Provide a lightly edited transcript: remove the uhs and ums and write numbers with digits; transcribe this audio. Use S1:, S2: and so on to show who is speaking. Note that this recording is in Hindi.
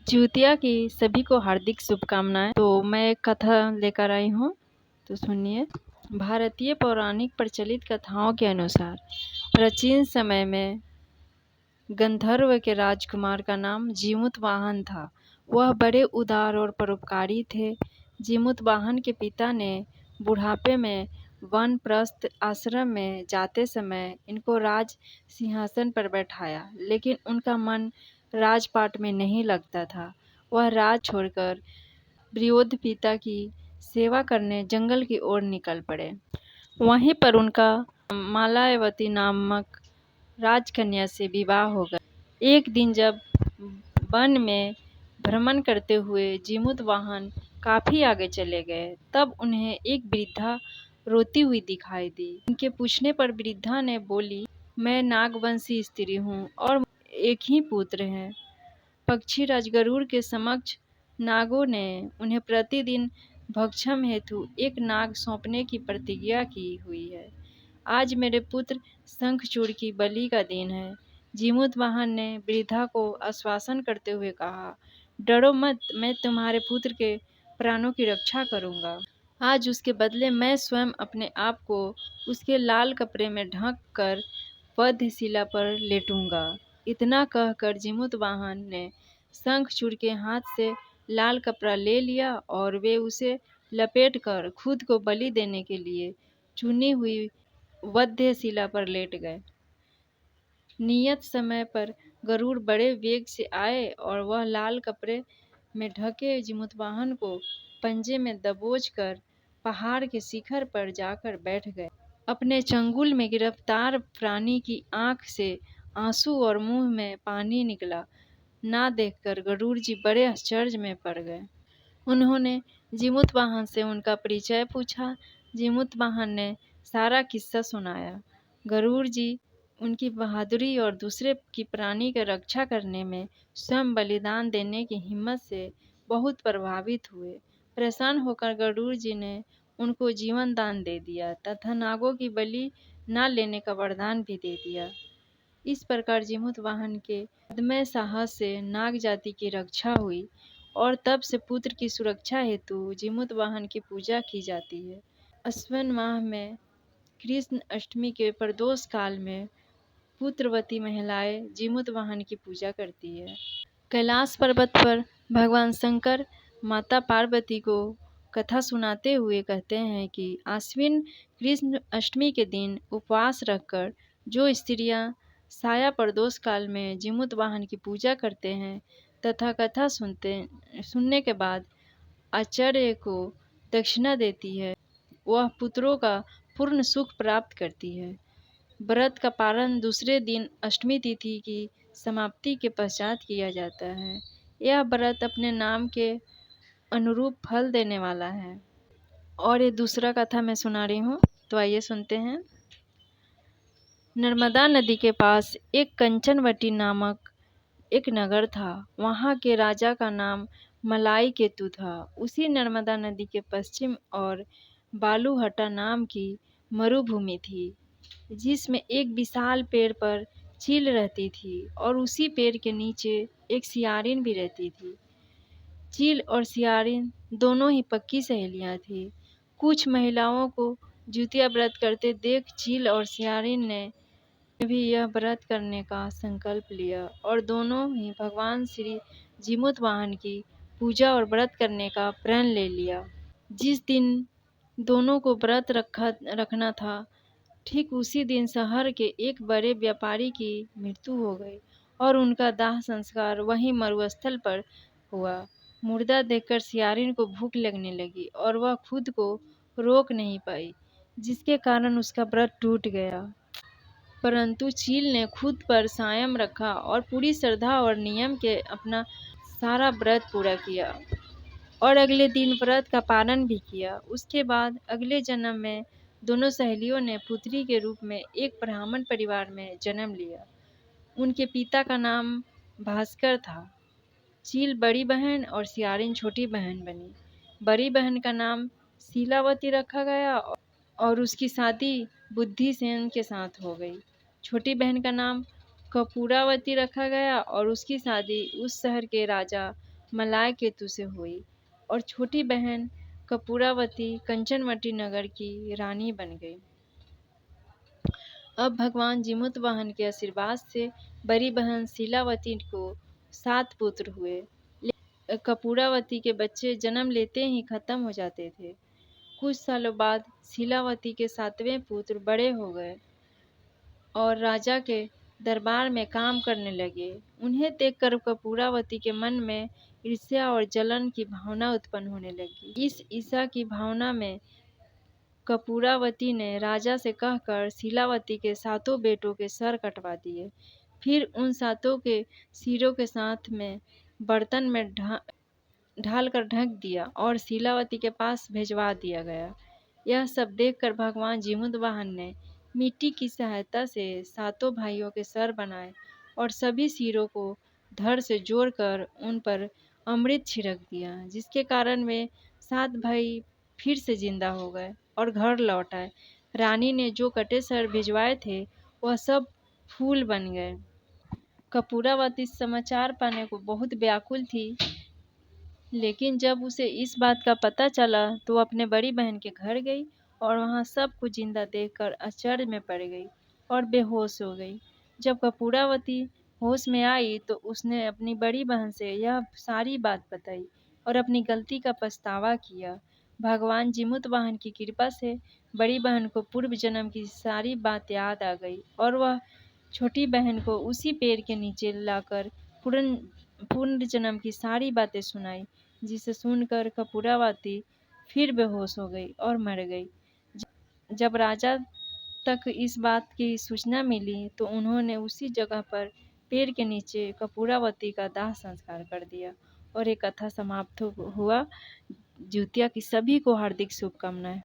S1: ज्यूतिया की सभी को हार्दिक शुभकामनाएं। तो मैं एक कथा लेकर आई हूँ, तो सुनिए। भारतीय पौराणिक प्रचलित कथाओं के अनुसार प्राचीन समय में गंधर्व के राजकुमार का नाम जीमूतवाहन था। वह बड़े उदार और परोपकारी थे। जीमूतवाहन के पिता ने बुढ़ापे में वानप्रस्थ आश्रम में जाते समय इनको राज सिंहासन पर बैठाया, लेकिन उनका मन राजपाट में नहीं लगता था। वह राज छोड़कर वृद्ध पिता की सेवा करने जंगल की ओर निकल पड़े। वहीं पर उनका मालावती नामक राजकन्या से विवाह हो गया। एक दिन जब वन में भ्रमण करते हुए जीमूतवाहन काफी आगे चले गए, तब उन्हें एक वृद्धा रोती हुई दिखाई दी। उनके पूछने पर वृद्धा ने बोली, मैं नागवंशी स्त्री हूँ और एक ही पुत्र है। पक्षी राज गरुड़ के समक्ष नागों ने उन्हें प्रतिदिन भक्षण हेतु एक नाग सौंपने की प्रतिज्ञा की हुई है। आज मेरे पुत्र शंखचूड़ की बलि का दिन है। जीमूतवाहन ने वृद्धा को आश्वासन करते हुए कहा, डरो मत, मैं तुम्हारे पुत्र के प्राणों की रक्षा करूंगा। आज उसके बदले मैं स्वयं अपने आप को उसके लाल कपड़े में ढक कर वधशिला पर लेटूंगा। इतना कहकर जीमूतवाहन ने शंखचूड़ के हाथ से लाल कपड़ा ले लिया और वे उसे लपेटकर खुद को बलि देने के लिए चुनी हुई वध्यशिला पर लेट गए। नियत समय पर गरुड़ बड़े वेग से आए और वह लाल कपड़े में ढके जीमूतवाहन को पंजे में दबोच कर पहाड़ के शिखर पर जाकर बैठ गए। अपने चंगुल में गिरफ्तार प्राणी की आंख से आंसू और मुंह में पानी निकला ना देखकर गरुड़ जी बड़े आश्चर्य में पड़ गए। उन्होंने जीमूतवाहन से उनका परिचय पूछा। जीमूतवाहन ने सारा किस्सा सुनाया। गरुड़ जी उनकी बहादुरी और दूसरे की प्राणी की रक्षा करने में स्वयं बलिदान देने की हिम्मत से बहुत प्रभावित हुए। प्रसन्न होकर गरुड़ जी ने उनको जीवन दान दे दिया तथा नागों की बलि न लेने का वरदान भी दे दिया। इस प्रकार जीमूतवाहन के अदम्य साहस से नाग जाति की रक्षा हुई और तब से पुत्र की सुरक्षा हेतु जीमूतवाहन की पूजा की जाती है। अश्विन माह में कृष्ण अष्टमी के प्रदोष काल में पुत्रवती महिलाएं जीमूतवाहन की पूजा करती है। कैलाश पर्वत पर भगवान शंकर माता पार्वती को कथा सुनाते हुए कहते हैं कि आश्विन कृष्ण अष्टमी के दिन उपवास रखकर जो स्त्रियां साया प्रदोष काल में जीमूतवाहन की पूजा करते हैं तथा कथा सुनने के बाद आचार्य को दक्षिणा देती है, वह पुत्रों का पूर्ण सुख प्राप्त करती है। व्रत का पालन दूसरे दिन अष्टमी तिथि की समाप्ति के पश्चात किया जाता है। यह व्रत अपने नाम के अनुरूप फल देने वाला है। और ये दूसरा कथा मैं सुना रही हूँ, तो आइए सुनते हैं। नर्मदा नदी के पास एक कंचनवटी नामक एक नगर था। वहाँ के राजा का नाम मलाई केतु था। उसी नर्मदा नदी के पश्चिम और बालूहटा नाम की मरुभूमि थी, जिसमें एक विशाल पेड़ पर चील रहती थी और उसी पेड़ के नीचे एक सियारिन भी रहती थी। चील और सियारिन दोनों ही पक्की सहेलियां थीं। कुछ महिलाओं को ज्यूतिया व्रत करते देख चील और सियारिन ने भी यह व्रत करने का संकल्प लिया और दोनों ही भगवान श्री जीमूतवाहन की पूजा और व्रत करने का प्रण ले लिया। जिस दिन दोनों को व्रत रखना था, ठीक उसी दिन शहर के एक बड़े व्यापारी की मृत्यु हो गई और उनका दाह संस्कार वहीं मरुस्थल पर हुआ। मुर्दा देखकर सियारिन को भूख लगने लगी और वह खुद को रोक नहीं पाई, जिसके कारण उसका व्रत टूट गया। परंतु चील ने खुद पर संयम रखा और पूरी श्रद्धा और नियम के अपना सारा व्रत पूरा किया और अगले दिन व्रत का पालन भी किया। उसके बाद अगले जन्म में दोनों सहेलियों ने पुत्री के रूप में एक ब्राह्मण परिवार में जन्म लिया। उनके पिता का नाम भास्कर था। चील बड़ी बहन और सियारिन छोटी बहन बनी। बड़ी बहन का नाम शीलावती रखा गया और उसकी शादी बुद्धिसेन के साथ हो गई। छोटी बहन का नाम कपूरावती रखा गया और उसकी शादी उस शहर के राजा मलाय केतु से हुई और छोटी बहन कपूरावती कंचनवटी नगर की रानी बन गई। अब भगवान जीमूतवाहन के आशीर्वाद से बड़ी बहन शीलावती को 7 पुत्र हुए। कपूरावती के बच्चे जन्म लेते ही खत्म हो जाते थे। कुछ सालों बाद शीलावती के 7वें पुत्र बड़े हो गए और राजा के दरबार में काम करने लगे। उन्हें देखकर कपूरावती के मन में ईर्ष्या और जलन की भावना उत्पन्न होने लगी। इस ईर्ष्या की भावना में कपूरावती ने राजा से कहकर शीलावती के 7 बेटों के सर कटवा दिए। फिर उन 7 के सिरों के साथ में बर्तन में ढालकर ढक दिया और शीलावती के पास भिजवा दिया गया। यह सब देखकर भगवान जीमूतवाहन ने मिट्टी की सहायता से 7 भाइयों के सर बनाए और सभी सिरों को धड़ से जोड़कर उन पर अमृत छिड़क दिया, जिसके कारण वे 7 भाई फिर से जिंदा हो गए और घर लौट आए। रानी ने जो कटे सर भिजवाए थे वह सब फूल बन गए। कपूरावती समाचार पाने को बहुत व्याकुल थी, लेकिन जब उसे इस बात का पता चला तो अपने बड़ी बहन के घर गई और वहां सब कुछ जिंदा देखकर आश्चर्य में पड़ गई और बेहोश हो गई। जब कपूरावती होश में आई तो उसने अपनी बड़ी बहन से यह सारी बात बताई और अपनी गलती का पछतावा किया। भगवान जीमूतवाहन की कृपा से बड़ी बहन को पूर्व जन्म की सारी बात याद आ गई और वह छोटी बहन को उसी पेड़ के नीचे लाकर पूर्ण जन्म की सारी बातें सुनाई, जिसे सुनकर कपूरावती फिर बेहोश हो गई और मर गई। जब राजा तक इस बात की सूचना मिली तो उन्होंने उसी जगह पर पेड़ के नीचे कपूरावती का दाह संस्कार कर दिया और ये कथा समाप्त हुआ। ज्यूतिया की सभी को हार्दिक शुभकामनाएं।